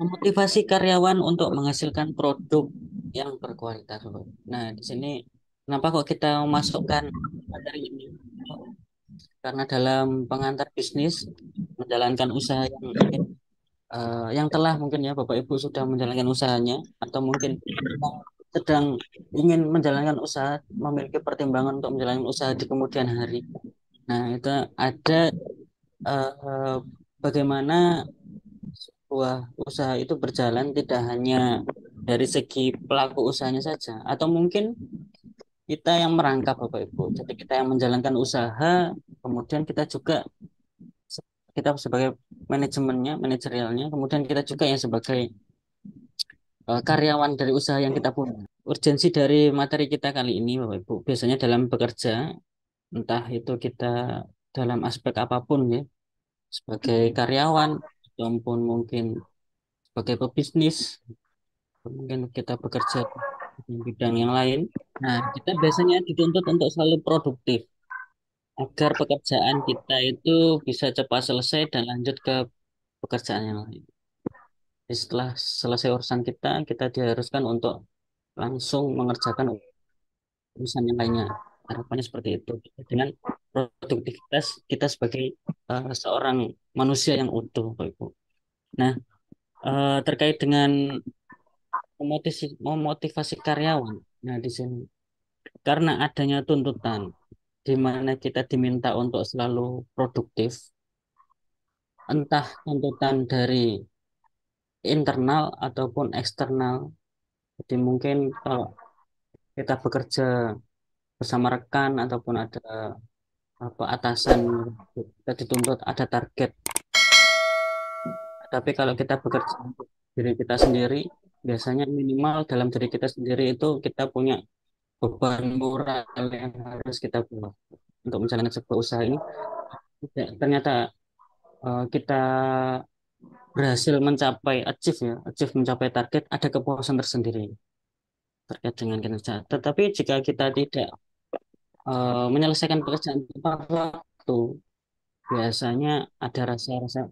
memotivasi karyawan untuk menghasilkan produk yang berkualitas, Bro. Nah, di sini kenapa kok kita masukkan materi ini? Karena dalam pengantar bisnis menjalankan usaha yang telah mungkin ya Bapak Ibu sudah menjalankan usahanya atau mungkin yang sedang ingin menjalankan usaha memiliki pertimbangan untuk menjalankan usaha di kemudian hari. Nah, itu ada eh, bagaimana sebuah usaha itu berjalan tidak hanya dari segi pelaku usahanya saja, atau mungkin kita yang merangkap Bapak Ibu. Jadi kita yang menjalankan usaha, kemudian kita juga kita sebagai manajemennya, manajerialnya, kemudian kita juga yang sebagai karyawan dari usaha yang kita punya. Urgensi dari materi kita kali ini Bapak Ibu, biasanya dalam bekerja, entah itu kita dalam aspek apapun ya, sebagai karyawan ataupun mungkin sebagai pebisnis, mungkin kita bekerja di bidang yang lain. Nah, kita biasanya dituntut untuk selalu produktif agar pekerjaan kita itu bisa cepat selesai dan lanjut ke pekerjaan yang lain. Jadi setelah selesai urusan kita, kita diharuskan untuk langsung mengerjakan urusan yang lainnya. Harapannya seperti itu. Dengan produktivitas kita sebagai seorang manusia yang utuh, Bapak Ibu. Nah, terkait dengan memotivasi karyawan. Nah, di sini karena adanya tuntutan di mana kita diminta untuk selalu produktif, entah tuntutan dari internal ataupun eksternal. Jadi mungkin kalau kita bekerja bersama rekan ataupun ada apa atasan, kita dituntut ada target. Tapi kalau kita bekerja untuk diri kita sendiri, biasanya minimal dalam diri kita sendiri itu kita punya beban moral yang harus kita buat untuk menjalankan sebuah usaha ini. Ternyata kita berhasil mencapai achieve mencapai target, ada kepuasan tersendiri terkait dengan kinerja. Tetapi jika kita tidak menyelesaikan pekerjaan tepat waktu, biasanya ada rasa-rasa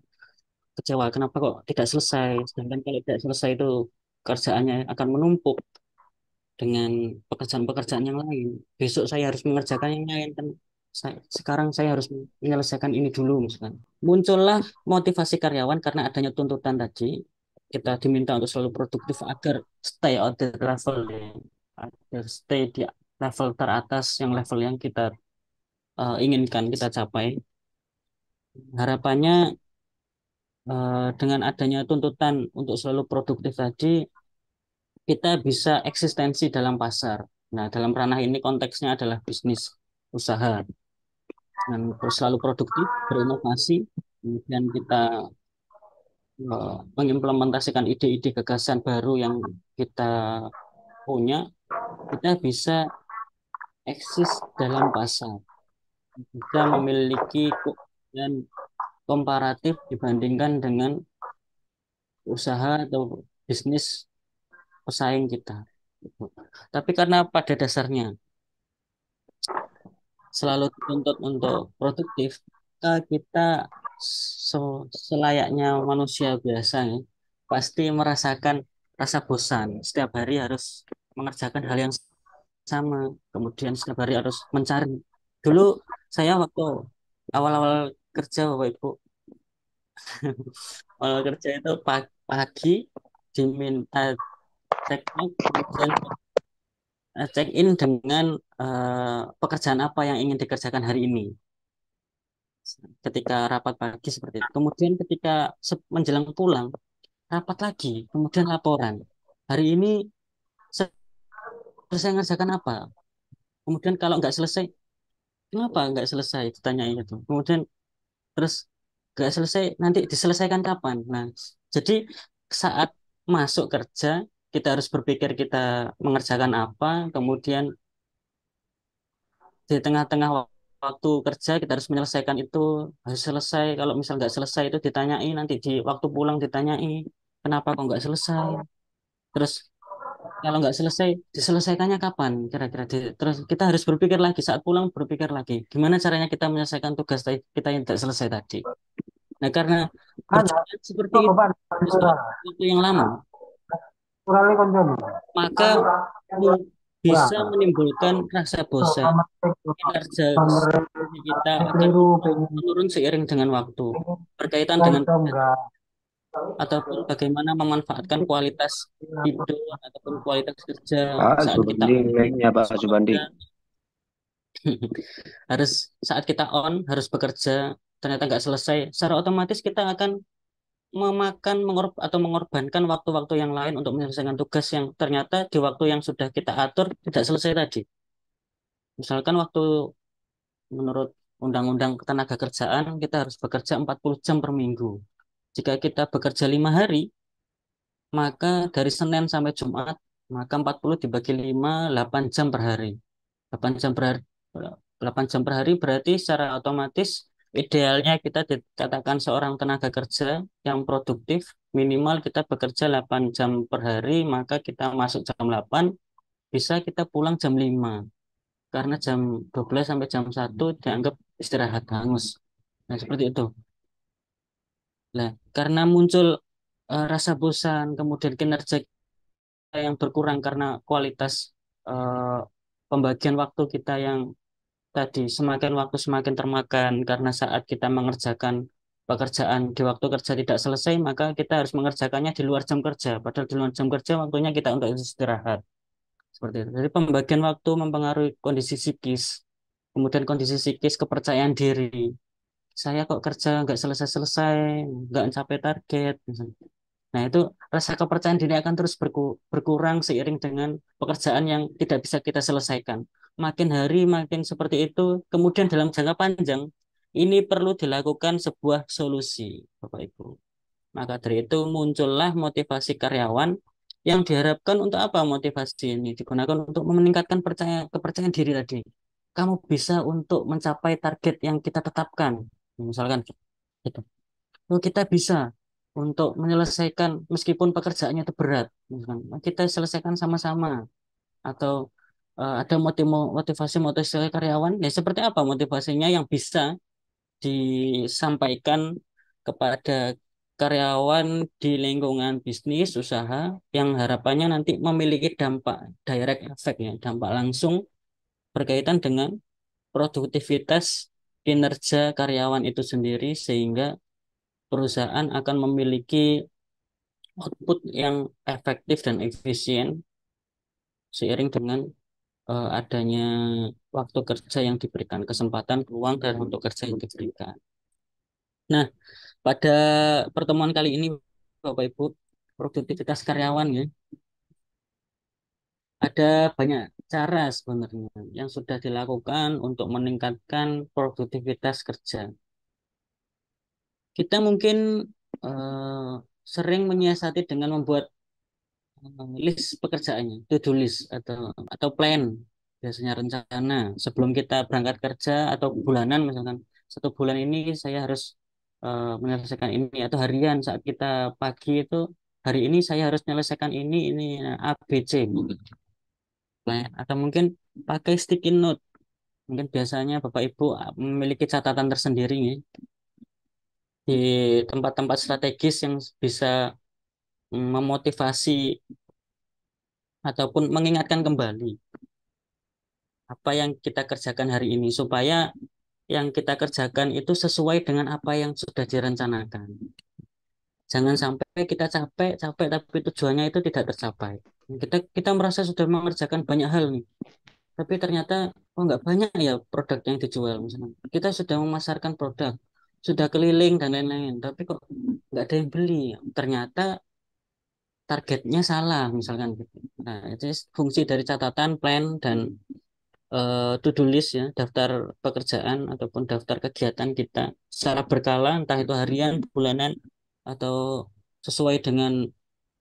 kecewa. Kenapa kok tidak selesai? Sedangkan kalau tidak selesai itu kerjaannya akan menumpuk dengan pekerjaan-pekerjaan yang lain. Besok saya harus mengerjakan yang lain kan. Sekarang saya harus menyelesaikan ini dulu misalkan. Muncullah motivasi karyawan karena adanya tuntutan tadi. Kita diminta untuk selalu produktif agar stay at the level ya. Agar stay di level teratas yang level yang kita inginkan kita capai. Harapannya dengan adanya tuntutan untuk selalu produktif tadi, kita bisa eksistensi dalam pasar. Nah, dalam ranah ini konteksnya adalah bisnis usaha. Dan selalu produktif, berinovasi, kemudian kita mengimplementasikan ide-ide gagasan baru yang kita punya, kita bisa eksis dalam pasar, bisa memiliki dan komparatif dibandingkan dengan usaha atau bisnis pesaing kita. Tapi karena pada dasarnya selalu dituntut untuk produktif, kita selayaknya manusia biasa ya, pasti merasakan rasa bosan. Setiap hari harus mengerjakan hal yang sama, kemudian setiap hari harus mencari. Dulu saya waktu awal-awal kerja, Bapak Ibu, awal kerja itu pagi diminta check out, kemudian check in dengan pekerjaan apa yang ingin dikerjakan hari ini. Ketika rapat pagi seperti itu. Kemudian ketika menjelang pulang, rapat lagi, kemudian laporan. Hari ini selesai ngerjakan apa? Kemudian kalau nggak selesai, kenapa nggak selesai? Ditanyain itu. Kemudian terus nggak selesai, nanti diselesaikan kapan? Nah, jadi saat masuk kerja, kita harus berpikir kita mengerjakan apa, kemudian di tengah-tengah waktu kerja kita harus menyelesaikan itu harus selesai. Kalau misal nggak selesai itu ditanyai, nanti di waktu pulang ditanyai kenapa kok nggak selesai, terus kalau nggak selesai diselesaikannya kapan kira-kira. Terus kita harus berpikir lagi saat pulang, berpikir lagi gimana caranya kita menyelesaikan tugas kita yang tidak selesai tadi. Nah, karena Ada, berjalan seperti kok itu Bapak selama Madura. waktu yang lama, Kurang koncomu. maka bisa Kurang. menimbulkan rasa So, bosan. Kinerja nomor kita akan keliru pengen menurun seiring dengan waktu, berkaitan kan dengan itu enggak. ataupun bagaimana memanfaatkan kualitas hidup ataupun kualitas kerja Pak saat kita Subandi, mic-nya Pak Subandi. bekerja. Harus saat kita on harus bekerja ternyata nggak selesai, secara otomatis kita akan atau mengorbankan waktu-waktu yang lain untuk menyelesaikan tugas yang ternyata di waktu yang sudah kita atur tidak selesai tadi. Misalkan waktu menurut Undang-Undang Ketenagakerjaan kita harus bekerja 40 jam per minggu. Jika kita bekerja 5 hari, maka dari Senin sampai Jumat, maka 40 dibagi 5, 8 jam per hari. 8 jam per hari, 8 jam per hari berarti secara otomatis idealnya kita dikatakan seorang tenaga kerja yang produktif, minimal kita bekerja 8 jam per hari, maka kita masuk jam 8, bisa kita pulang jam 5. Karena jam 12 sampai jam 1 dianggap istirahat hangus. Nah, seperti itu. Nah, karena muncul rasa bosan, kemudian kinerja yang berkurang karena kualitas eh, pembagian waktu kita yang tadi semakin waktu semakin termakan karena saat kita mengerjakan pekerjaan di waktu kerja tidak selesai, maka kita harus mengerjakannya di luar jam kerja. Padahal di luar jam kerja waktunya kita untuk istirahat. Seperti itu. Jadi pembagian waktu mempengaruhi kondisi psikis, kemudian kondisi psikis kepercayaan diri. Saya kok kerja nggak selesai-selesai, nggak mencapai target. Misalnya. Nah, itu rasa kepercayaan diri akan terus berkurang seiring dengan pekerjaan yang tidak bisa kita selesaikan. Makin hari makin seperti itu, kemudian dalam jangka panjang, ini perlu dilakukan sebuah solusi, Bapak Ibu. Maka dari itu muncullah motivasi karyawan yang diharapkan untuk apa motivasi ini? Digunakan untuk meningkatkan kepercayaan diri tadi. Kamu bisa untuk mencapai target yang kita tetapkan. Misalkan gitu. Oh, kita bisa untuk menyelesaikan meskipun pekerjaannya itu berat, misalkan, kita selesaikan sama-sama atau ada motivasi karyawan, ya seperti apa motivasinya yang bisa disampaikan kepada karyawan di lingkungan bisnis usaha yang harapannya nanti memiliki dampak direct effect ya, dampak langsung berkaitan dengan produktivitas kinerja karyawan itu sendiri sehingga perusahaan akan memiliki output yang efektif dan efisien seiring dengan adanya waktu kerja yang diberikan, kesempatan, peluang, dan untuk kerja yang diberikan. Nah, pada pertemuan kali ini, Bapak Ibu, produktivitas karyawan ya, ada banyak cara sebenarnya yang sudah dilakukan untuk meningkatkan produktivitas kerja. Kita mungkin eh, sering menyiasati dengan membuat list pekerjaannya, to-do list atau plan, biasanya rencana sebelum kita berangkat kerja atau bulanan misalkan 1 bulan ini saya harus menyelesaikan ini atau harian saat kita pagi itu hari ini saya harus menyelesaikan ini A B C gitu. Plan. Atau mungkin pakai sticky note, mungkin biasanya Bapak Ibu memiliki catatan tersendiri ya, di tempat-tempat strategis yang bisa memotivasi ataupun mengingatkan kembali apa yang kita kerjakan hari ini supaya yang kita kerjakan itu sesuai dengan apa yang sudah direncanakan. Jangan sampai kita capek tapi tujuannya itu tidak tercapai. Kita kita merasa sudah mengerjakan banyak hal nih, tapi ternyata oh nggak banyak ya produk yang dijual misalnya. Kita sudah memasarkan produk, sudah keliling dan lain-lain, tapi kok nggak ada yang beli. Ternyata targetnya salah misalkan gitu. Nah, itu fungsi dari catatan, plan dan to-do list ya, daftar pekerjaan ataupun daftar kegiatan kita secara berkala, entah itu harian, bulanan, atau sesuai dengan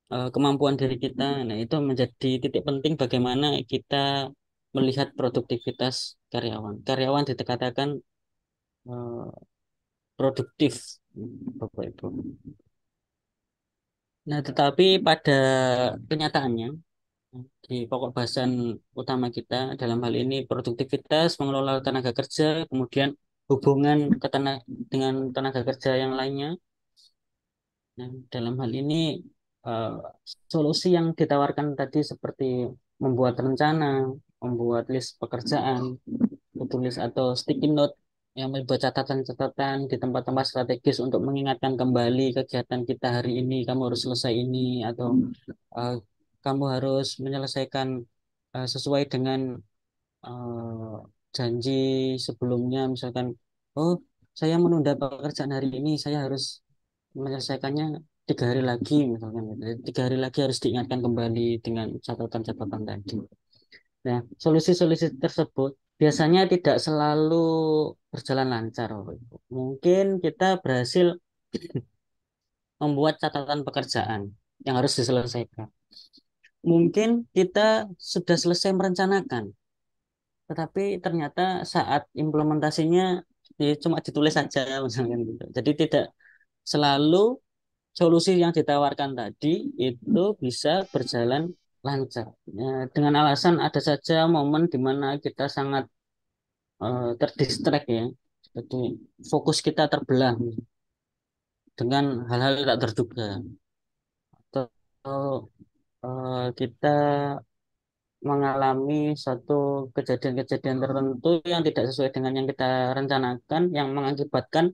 kemampuan diri kita. Nah, itu menjadi titik penting bagaimana kita melihat produktivitas karyawan. Karyawan dikatakan eh, produktif, Bapak Ibu. Nah, tetapi pada kenyataannya di pokok bahasan utama kita dalam hal ini produktivitas, mengelola tenaga kerja, kemudian hubungan dengan tenaga kerja yang lainnya. Nah, dalam hal ini eh, solusi yang ditawarkan tadi seperti membuat rencana, membuat list pekerjaan, tulis atau sticky note yang membuat catatan-catatan di tempat-tempat strategis untuk mengingatkan kembali kegiatan kita hari ini, kamu harus selesai ini atau eh, kamu harus menyelesaikan sesuai dengan eh, janji sebelumnya, misalkan, oh saya menunda pekerjaan hari ini, saya harus menyelesaikannya 3 hari lagi, misalkan gitu. Jadi 3 hari lagi harus diingatkan kembali dengan catatan-catatan tadi. Nah, solusi-solusi tersebut biasanya tidak selalu berjalan lancar, Bapak Ibu. Mungkin kita berhasil membuat catatan pekerjaan yang harus diselesaikan. Mungkin kita sudah selesai merencanakan, tetapi ternyata saat implementasinya ya cuma ditulis saja, misalkan gitu. Jadi tidak selalu solusi yang ditawarkan tadi itu bisa berjalan lancar. Ya, dengan alasan ada saja momen di mana kita sangat terdistract ya. Jadi fokus kita terbelah dengan hal-hal yang tak terduga. Atau kita mengalami suatu kejadian-kejadian tertentu yang tidak sesuai dengan yang kita rencanakan, yang mengakibatkan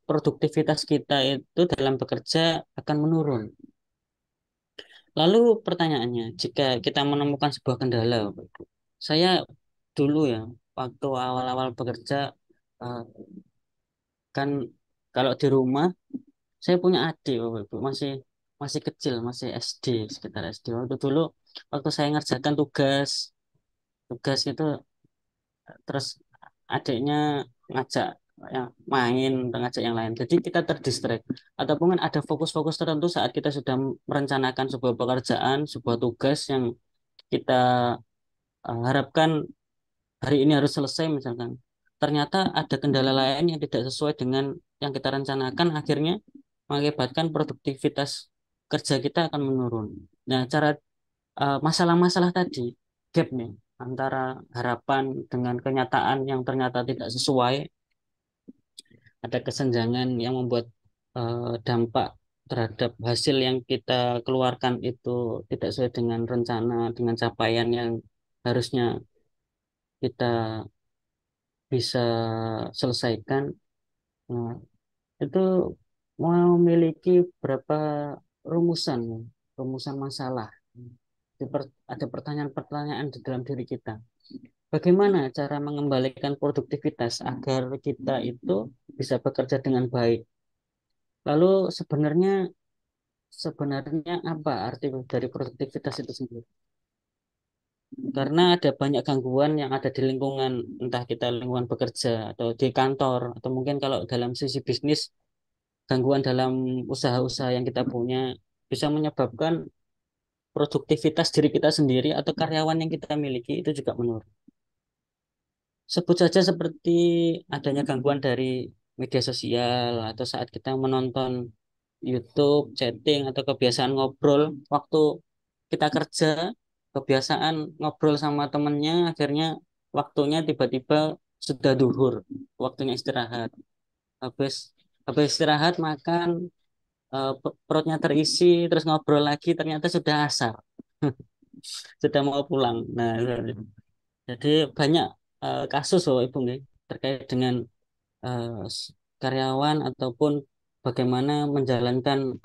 produktivitas kita itu dalam bekerja akan menurun. Lalu pertanyaannya, jika kita menemukan sebuah kendala, Bapak Ibu, saya dulu ya, waktu awal-awal bekerja, eh, kan kalau di rumah, saya punya adik, Bapak Ibu, masih masih kecil, masih SD, sekitar SD. Waktu dulu, waktu saya ngerjakan tugas, tugas itu, terus adiknya ngajak yang main, atau ngajak yang lain. Jadi kita terdistract. Ataupun kan ada fokus-fokus tertentu saat kita sudah merencanakan sebuah pekerjaan, sebuah tugas yang kita harapkan hari ini harus selesai misalkan. Ternyata ada kendala lain yang tidak sesuai dengan yang kita rencanakan, akhirnya mengakibatkan produktivitas kerja kita akan menurun. Nah, masalah-masalah tadi, gap nih antara harapan dengan kenyataan yang ternyata tidak sesuai, ada kesenjangan yang membuat dampak terhadap hasil yang kita keluarkan itu tidak sesuai dengan rencana, dengan capaian yang harusnya kita bisa selesaikan. Nah, itu memiliki berapa rumusan, rumusan masalah. Ada pertanyaan-pertanyaan di dalam diri kita. Bagaimana cara mengembalikan produktivitas agar kita itu bisa bekerja dengan baik? Lalu sebenarnya sebenarnya apa arti dari produktivitas itu sendiri? Karena ada banyak gangguan yang ada di lingkungan, entah kita lingkungan bekerja atau di kantor, atau mungkin kalau dalam sisi bisnis, gangguan dalam usaha-usaha yang kita punya bisa menyebabkan produktivitas diri kita sendiri atau karyawan yang kita miliki itu juga menurun. Sebut saja seperti adanya gangguan dari media sosial atau saat kita menonton YouTube, chatting, atau kebiasaan ngobrol waktu kita kerja, kebiasaan ngobrol sama temennya, akhirnya waktunya tiba-tiba sudah duhur, waktunya istirahat. Habis habis istirahat makan, perutnya terisi, terus ngobrol lagi, ternyata sudah asar, sudah mau pulang. Nah, jadi banyak kasus Bapak Ibu nggih, terkait dengan eh, karyawan ataupun bagaimana menjalankan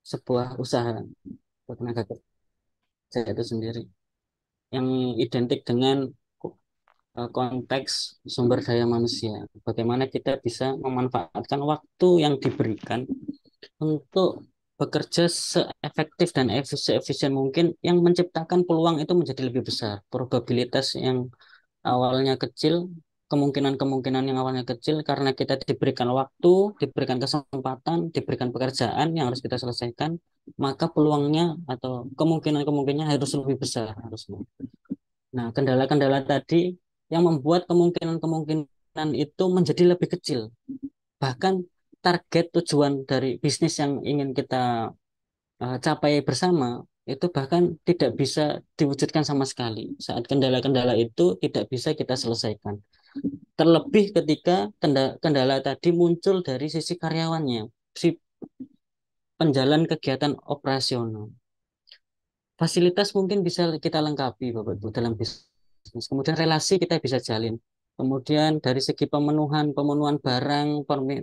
sebuah usaha tenaga kerja itu sendiri yang identik dengan konteks sumber daya manusia. Bagaimana kita bisa memanfaatkan waktu yang diberikan untuk bekerja seefektif dan seefisien mungkin yang menciptakan peluang itu menjadi lebih besar. Probabilitas yang awalnya kecil, kemungkinan-kemungkinan yang awalnya kecil karena kita diberikan waktu, diberikan kesempatan, diberikan pekerjaan yang harus kita selesaikan, maka peluangnya atau kemungkinan-kemungkinannya harus lebih besar harusnya. Nah, kendala-kendala tadi yang membuat kemungkinan-kemungkinan itu menjadi lebih kecil. Bahkan target tujuan dari bisnis yang ingin kita capai bersama itu bahkan tidak bisa diwujudkan sama sekali saat kendala-kendala itu tidak bisa kita selesaikan. Terlebih ketika kendala tadi muncul dari sisi karyawannya, si penjalan kegiatan operasional. Fasilitas mungkin bisa kita lengkapi, Bapak Ibu, dalam bisnis. Kemudian relasi kita bisa jalin. Kemudian dari segi pemenuhan barang,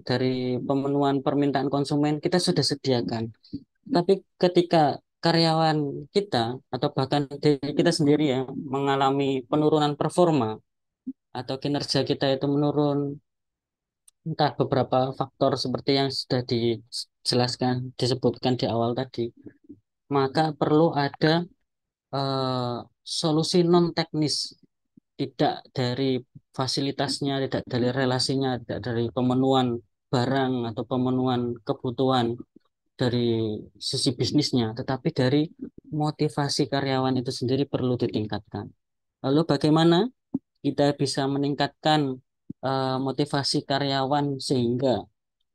dari pemenuhan permintaan konsumen, kita sudah sediakan. Tapi ketika karyawan kita atau bahkan diri kita sendiri ya mengalami penurunan performa atau kinerja kita itu menurun, entah beberapa faktor seperti yang sudah dijelaskan, disebutkan di awal tadi, maka perlu ada eh, solusi non teknis, tidak dari fasilitasnya, tidak dari relasinya, tidak dari pemenuhan barang atau pemenuhan kebutuhan dari sisi bisnisnya, tetapi dari motivasi karyawan itu sendiri perlu ditingkatkan. Lalu bagaimana kita bisa meningkatkan motivasi karyawan sehingga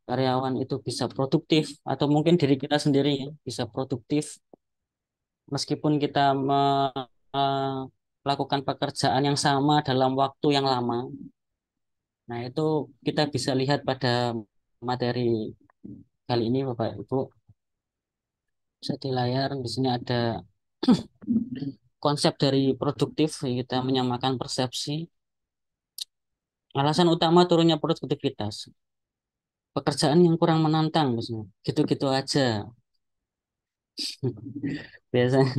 karyawan itu bisa produktif atau mungkin diri kita sendiri ya, bisa produktif meskipun kita melakukan pekerjaan yang sama dalam waktu yang lama. Nah, itu kita bisa lihat pada materi kali ini, Bapak Ibu. Bisa di layar, di sini ada konsep dari produktif, kita menyamakan persepsi. Alasan utama turunnya produktivitas. Pekerjaan yang kurang menantang, misalnya. Gitu-gitu aja. Biasanya,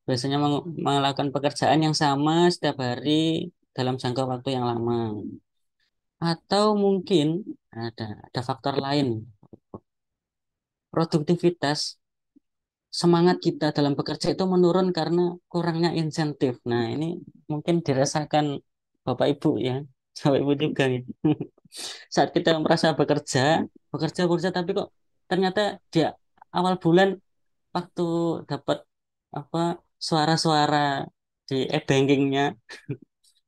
biasanya melakukan pekerjaan yang sama setiap hari dalam jangka waktu yang lama. Atau mungkin ada faktor lain. Produktivitas, semangat kita dalam bekerja itu menurun karena kurangnya insentif. Nah, ini mungkin dirasakan Bapak Ibu ya. Bapak Ibu juga gitu. Saat kita merasa bekerja, tapi kok ternyata dia awal bulan waktu dapat apa suara-suara di e-bankingnya,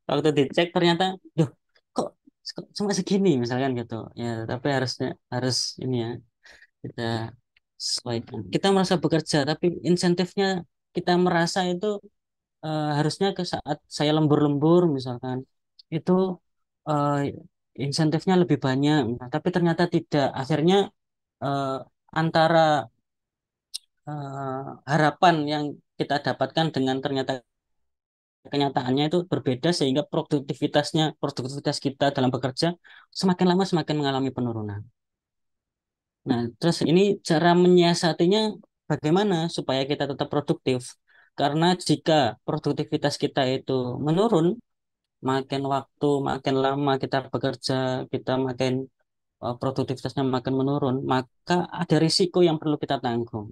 waktu dicek ternyata, duh, kok cuma segini misalkan gitu. Ya, tapi harus ini ya kita sesuaikan. Kita merasa bekerja, tapi insentifnya kita merasa itu harusnya ke saat saya lembur-lembur misalkan itu eh, insentifnya lebih banyak, nah, tapi ternyata tidak. Akhirnya eh, antara harapan yang kita dapatkan dengan ternyata kenyataannya itu berbeda sehingga produktivitas kita dalam bekerja semakin lama semakin mengalami penurunan. Nah, terus ini cara menyiasatinya bagaimana supaya kita tetap produktif? Karena jika produktivitas kita itu menurun, makin waktu, makin lama kita bekerja, kita makin produktivitasnya makin menurun, maka ada risiko yang perlu kita tanggung.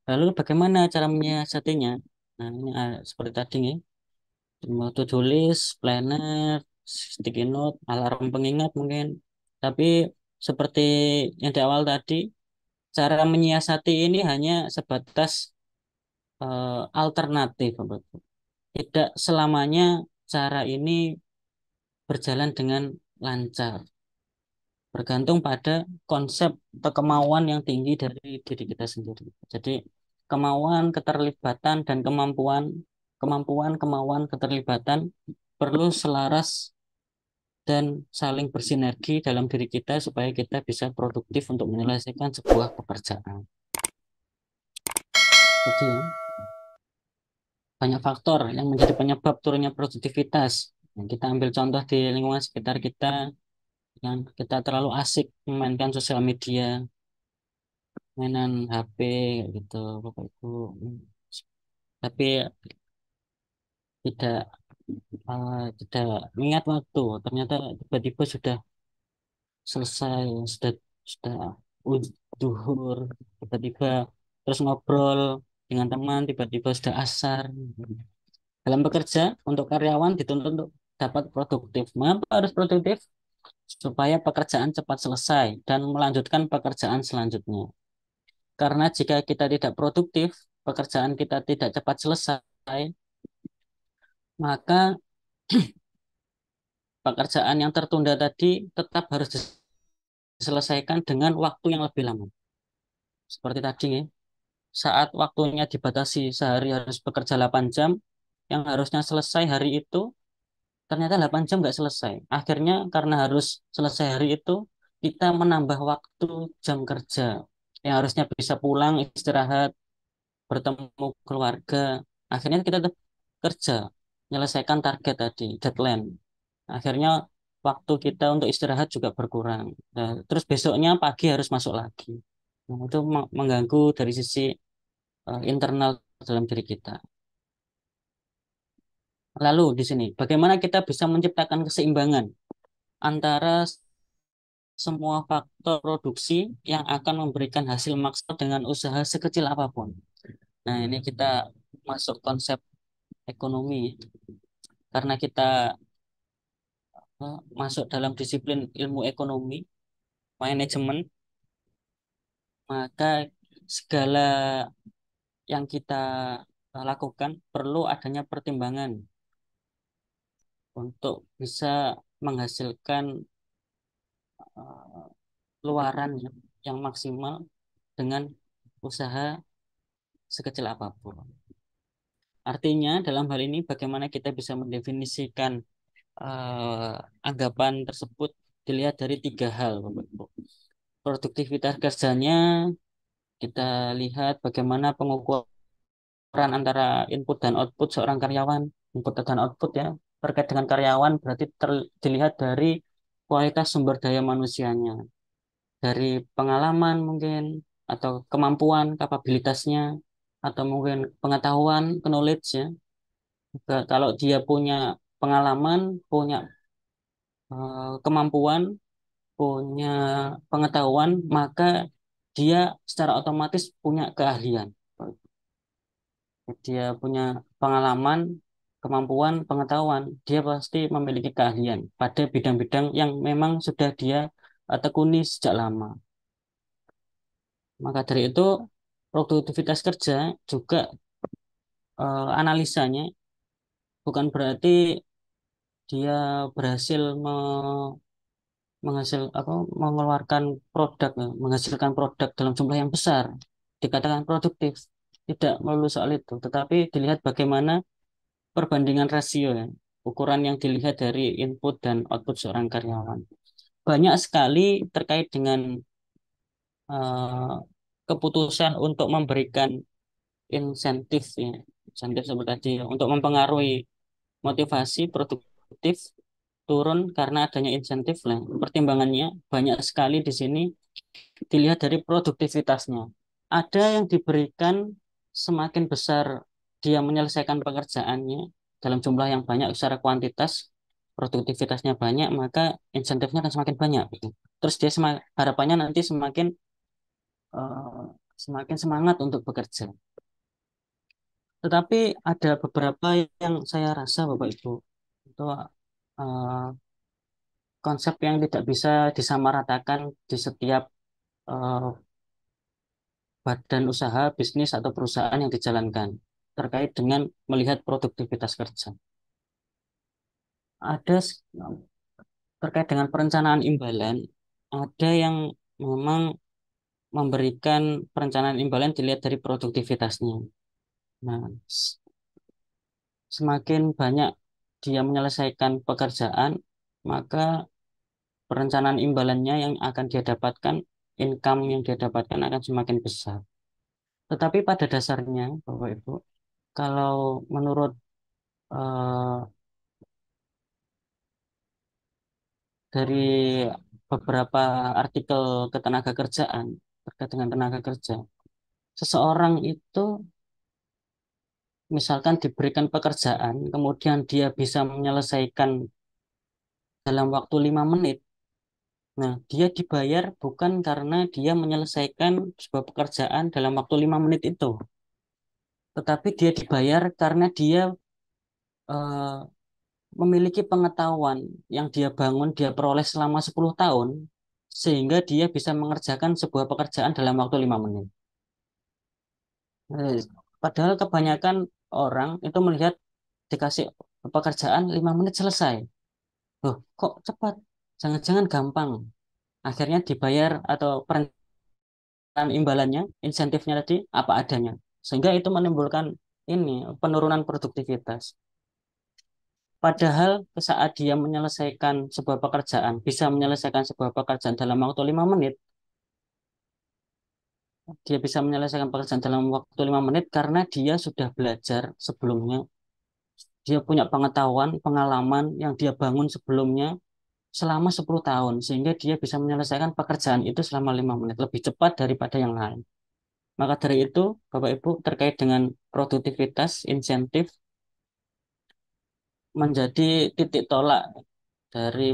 Lalu bagaimana cara menyiasatinya? Nah, ini seperti tadi nih, to-do list, planner, sticky note, alarm pengingat mungkin. Tapi seperti yang di awal tadi, cara menyiasati ini hanya sebatas alternatif, Bapak. Tidak selamanya cara ini berjalan dengan lancar. Bergantung pada konsep atau kemauan yang tinggi dari diri kita sendiri. Jadi kemauan, keterlibatan, dan kemauan, keterlibatan perlu selaras dan saling bersinergi dalam diri kita supaya kita bisa produktif untuk menyelesaikan sebuah pekerjaan. Jadi banyak faktor yang menjadi penyebab turunnya produktivitas. Nah, kita ambil contoh di lingkungan sekitar kita, yang kita terlalu asik memainkan sosial media, mainan HP kayak gitu, Bapak Ibu. Tapi tidak tidak mengingat waktu. Ternyata tiba-tiba sudah selesai, sudah duhur, tiba-tiba terus ngobrol dengan teman, tiba-tiba sudah asar. Dalam bekerja, untuk karyawan dituntut untuk dapat produktif. Mengapa harus produktif? Supaya pekerjaan cepat selesai dan melanjutkan pekerjaan selanjutnya. Karena jika kita tidak produktif, pekerjaan kita tidak cepat selesai, maka pekerjaan yang tertunda tadi tetap harus diselesaikan dengan waktu yang lebih lama. Seperti tadi, ya, saat waktunya dibatasi sehari harus bekerja 8 jam, yang harusnya selesai hari itu ternyata 8 jam nggak selesai. Akhirnya karena harus selesai hari itu, kita menambah waktu jam kerja. Yang harusnya bisa pulang, istirahat, bertemu keluarga. Akhirnya kita tetap kerja, menyelesaikan target tadi, deadline. Akhirnya waktu kita untuk istirahat juga berkurang. Nah, terus besoknya pagi harus masuk lagi. Nah, itu mengganggu dari sisi internal dalam diri kita. Lalu di sini, bagaimana kita bisa menciptakan keseimbangan antara semua faktor produksi yang akan memberikan hasil maksimal dengan usaha sekecil apapun. Nah, ini kita masuk konsep ekonomi. Karena kita masuk dalam disiplin ilmu ekonomi, manajemen, maka segala yang kita lakukan perlu adanya pertimbangan untuk bisa menghasilkan eh, luaran yang maksimal dengan usaha sekecil apapun. Artinya, dalam hal ini bagaimana kita bisa mendefinisikan eh, anggapan tersebut dilihat dari tiga hal, Bapak Ibu. Produktivitas kerjanya, kita lihat bagaimana pengukuran antara input dan output seorang karyawan. Input dan output ya, terkait dengan karyawan berarti dilihat dari kualitas sumber daya manusianya, dari pengalaman mungkin, atau kemampuan, kapabilitasnya, atau mungkin pengetahuan, knowledge ya. Kalau dia punya pengalaman, punya kemampuan, punya pengetahuan, maka dia secara otomatis punya keahlian. Dia punya pengalaman, kemampuan, pengetahuan, dia pasti memiliki keahlian pada bidang-bidang yang memang sudah dia tekuni sejak lama. Maka dari itu, produktivitas kerja juga analisanya bukan berarti dia berhasil mengeluarkan produk, ya, menghasilkan produk dalam jumlah yang besar, dikatakan produktif. Tidak melulu soal itu, tetapi dilihat bagaimana perbandingan rasio ya, ukuran yang dilihat dari input dan output seorang karyawan. Banyak sekali terkait dengan eh, keputusan untuk memberikan insentif ya, insentif seperti tadi ya, untuk mempengaruhi motivasi produktif turun karena adanya insentif lah. Pertimbangannya banyak sekali di sini dilihat dari produktivitasnya. Ada yang diberikan semakin besar dia menyelesaikan pekerjaannya dalam jumlah yang banyak secara kuantitas, produktivitasnya banyak, maka insentifnya akan semakin banyak. Terus dia harapannya nanti eh, semakin semangat untuk bekerja. Tetapi ada beberapa yang saya rasa Bapak Ibu itu eh, konsep yang tidak bisa disamaratakan di setiap eh, badan usaha, bisnis, atau perusahaan yang dijalankan terkait dengan melihat produktivitas kerja. Ada terkait dengan perencanaan imbalan, ada yang memang memberikan perencanaan imbalan dilihat dari produktivitasnya. Nah, semakin banyak dia menyelesaikan pekerjaan, maka perencanaan imbalannya yang akan dia dapatkan, income yang dia dapatkan akan semakin besar. Tetapi pada dasarnya, Bapak Ibu, kalau menurut eh, dari beberapa artikel ketenaga kerjaan terkait dengan tenaga kerja, seseorang itu misalkan diberikan pekerjaan, kemudian dia bisa menyelesaikan dalam waktu 5 menit. Nah, dia dibayar bukan karena dia menyelesaikan sebuah pekerjaan dalam waktu 5 menit itu, tetapi dia dibayar karena dia eh, memiliki pengetahuan yang dia bangun, dia peroleh selama 10 tahun, sehingga dia bisa mengerjakan sebuah pekerjaan dalam waktu 5 menit. Eh, Padahal kebanyakan orang itu melihat dikasih pekerjaan 5 menit selesai. Loh, kok cepat? Jangan-jangan gampang. Akhirnya dibayar atau perencanaan imbalannya, insentifnya tadi apa adanya. Sehingga itu menimbulkan ini penurunan produktivitas. Padahal saat dia menyelesaikan sebuah pekerjaan, bisa menyelesaikan sebuah pekerjaan dalam waktu 5 menit, dia bisa menyelesaikan pekerjaan dalam waktu 5 menit karena dia sudah belajar sebelumnya, dia punya pengetahuan, pengalaman yang dia bangun sebelumnya selama 10 tahun, sehingga dia bisa menyelesaikan pekerjaan itu selama 5 menit, lebih cepat daripada yang lain. Maka dari itu, Bapak Ibu, terkait dengan produktivitas, insentif menjadi titik tolak dari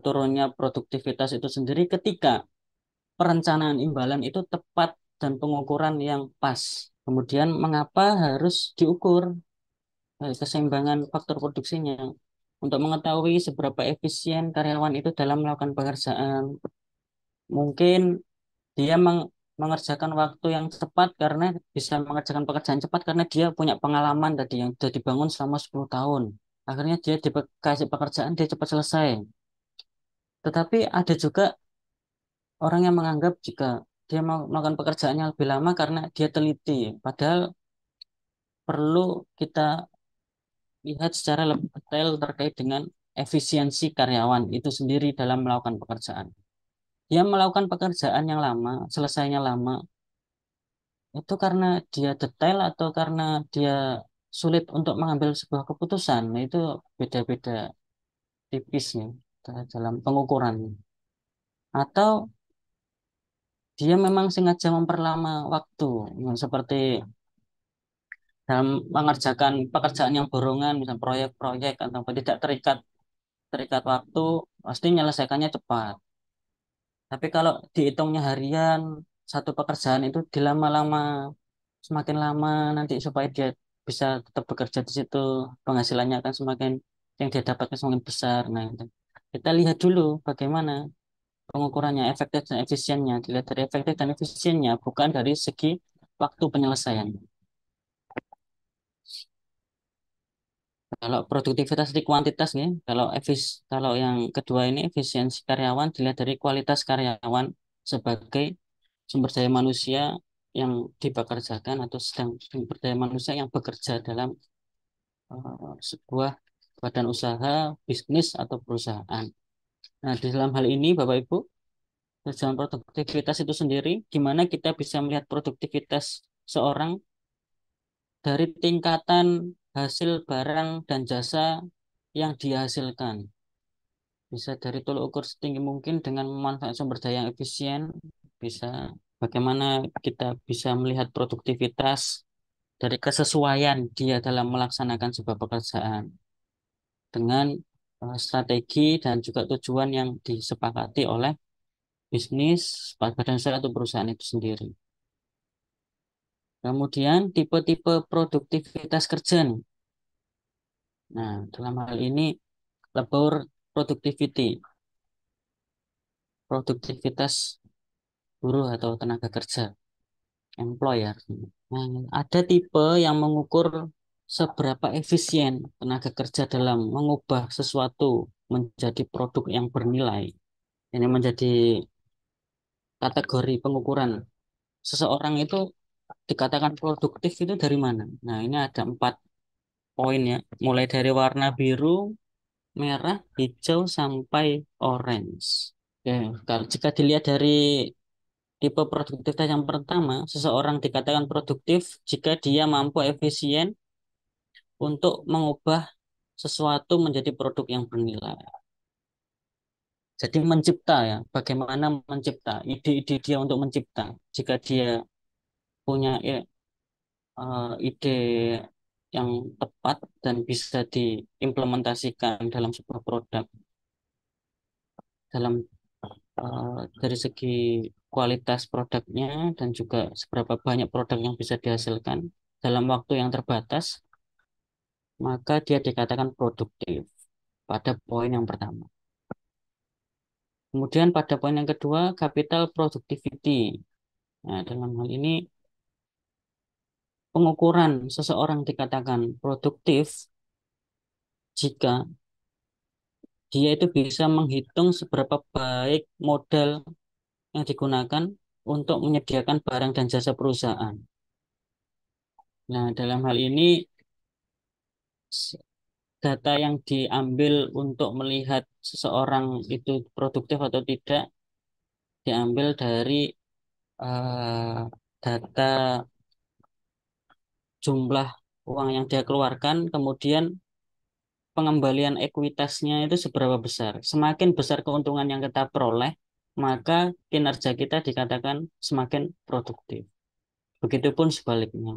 turunnya produktivitas itu sendiri ketika perencanaan imbalan itu tepat dan pengukuran yang pas. Kemudian mengapa harus diukur keseimbangan faktor produksinya untuk mengetahui seberapa efisien karyawan itu dalam melakukan pekerjaan. Mungkin dia mengerjakan waktu yang cepat karena bisa mengerjakan pekerjaan cepat karena dia punya pengalaman tadi yang sudah dibangun selama 10 tahun. Akhirnya dia dikasih pekerjaan, dia cepat selesai. Tetapi ada juga orang yang menganggap jika dia mau melakukan pekerjaannya lebih lama karena dia teliti. Padahal perlu kita lihat secara lebih detail terkait dengan efisiensi karyawan itu sendiri dalam melakukan pekerjaan. Dia melakukan pekerjaan yang lama, selesainya lama, itu karena dia detail atau karena dia sulit untuk mengambil sebuah keputusan. Nah, itu beda-beda tipisnya dalam pengukuran. Atau dia memang sengaja memperlama waktu, nah, seperti dalam mengerjakan pekerjaan yang borongan, misalnya proyek-proyek atau apa, tidak terikat terikat waktu, pasti menyelesaikannya cepat. Tapi kalau dihitungnya harian, satu pekerjaan itu dilama-lama, semakin lama nanti supaya dia bisa tetap bekerja di situ, penghasilannya akan semakin, yang dia dapatkan semakin besar. Nah, itu. Kita lihat dulu bagaimana pengukurannya, efektif dan efisiennya. Dilihat dari efektif dan efisiennya, bukan dari segi waktu penyelesaian. Kalau produktivitas di kuantitas nih, kalau yang kedua ini efisiensi karyawan dilihat dari kualitas karyawan sebagai sumber daya manusia yang dipekerjakan atau sedang sumber daya manusia yang bekerja dalam sebuah badan usaha, bisnis atau perusahaan. Nah, di dalam hal ini Bapak Ibu, dalam produktivitas itu sendiri, gimana kita bisa melihat produktivitas seorang dari tingkatan hasil barang dan jasa yang dihasilkan. Bisa dari tolok ukur setinggi mungkin dengan memanfaatkan sumber daya yang efisien, bisa bagaimana kita bisa melihat produktivitas dari kesesuaian dia dalam melaksanakan sebuah pekerjaan dengan strategi dan juga tujuan yang disepakati oleh bisnis, badan usaha atau perusahaan itu sendiri. Kemudian tipe-tipe produktivitas kerja nih. Nah, dalam hal ini labor productivity, produktivitas buruh atau tenaga kerja, employer. Nah, ada tipe yang mengukur seberapa efisien tenaga kerja dalam mengubah sesuatu menjadi produk yang bernilai. Ini menjadi kategori pengukuran. Seseorang itu dikatakan produktif itu dari mana? Nah, ini ada 4 poin ya. Mulai dari warna biru, merah, hijau, sampai orange. Oke, kalau jika dilihat dari tipe produktivitas yang pertama, seseorang dikatakan produktif jika dia mampu efisien untuk mengubah sesuatu menjadi produk yang bernilai. Jadi mencipta ya, bagaimana mencipta, ide-ide dia untuk mencipta. Jika dia punya ide yang tepat dan bisa diimplementasikan dalam sebuah produk, dalam dari segi kualitas produknya dan juga seberapa banyak produk yang bisa dihasilkan dalam waktu yang terbatas, maka dia dikatakan produktif pada poin yang pertama. Kemudian pada poin yang kedua, capital productivity. Nah, dalam hal ini pengukuran seseorang dikatakan produktif jika dia itu bisa menghitung seberapa baik modal yang digunakan untuk menyediakan barang dan jasa perusahaan. Nah, dalam hal ini data yang diambil untuk melihat seseorang itu produktif atau tidak diambil dari eh, data jumlah uang yang dia keluarkan, kemudian pengembalian ekuitasnya itu seberapa besar. Semakin besar keuntungan yang kita peroleh, maka kinerja kita dikatakan semakin produktif. Begitupun sebaliknya.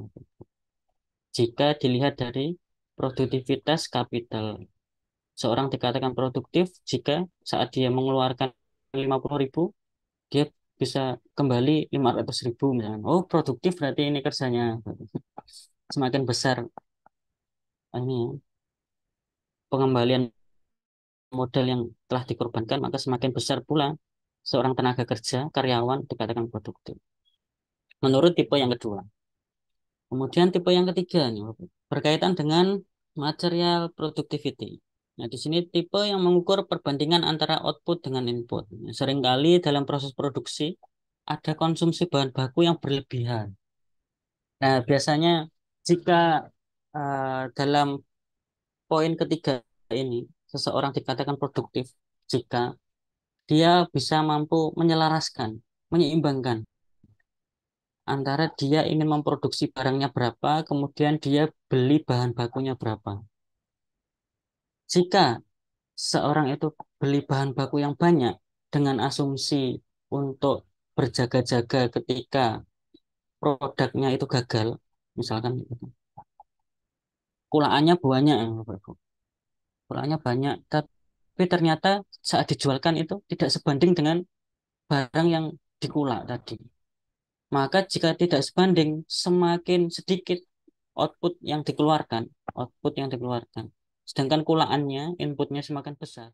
Jika dilihat dari produktivitas kapital, seorang dikatakan produktif jika saat dia mengeluarkan 50.000, dia bisa kembali 500.000 misalnya. Oh, produktif berarti ini kerjanya. Semakin besar ini pengembalian modal yang telah dikorbankan, maka semakin besar pula seorang tenaga kerja, karyawan dikatakan produktif. Menurut tipe yang kedua. Kemudian tipe yang ketiga nih, berkaitan dengan material productivity. Nah, di sini tipe yang mengukur perbandingan antara output dengan input. Nah, seringkali dalam proses produksi ada konsumsi bahan baku yang berlebihan. Nah, biasanya jika dalam poin ketiga ini, seseorang dikatakan produktif jika dia bisa mampu menyelaraskan, menyeimbangkan antara dia ingin memproduksi barangnya berapa, kemudian dia beli bahan bakunya berapa. Jika seorang itu beli bahan baku yang banyak dengan asumsi untuk berjaga-jaga ketika produknya itu gagal, misalkan gitu. Kulaannya banyak, kulaannya banyak, tapi ternyata saat dijualkan itu tidak sebanding dengan barang yang dikulak tadi. Maka jika tidak sebanding, semakin sedikit output yang dikeluarkan, output yang dikeluarkan. Sedangkan kulaannya, inputnya semakin besar.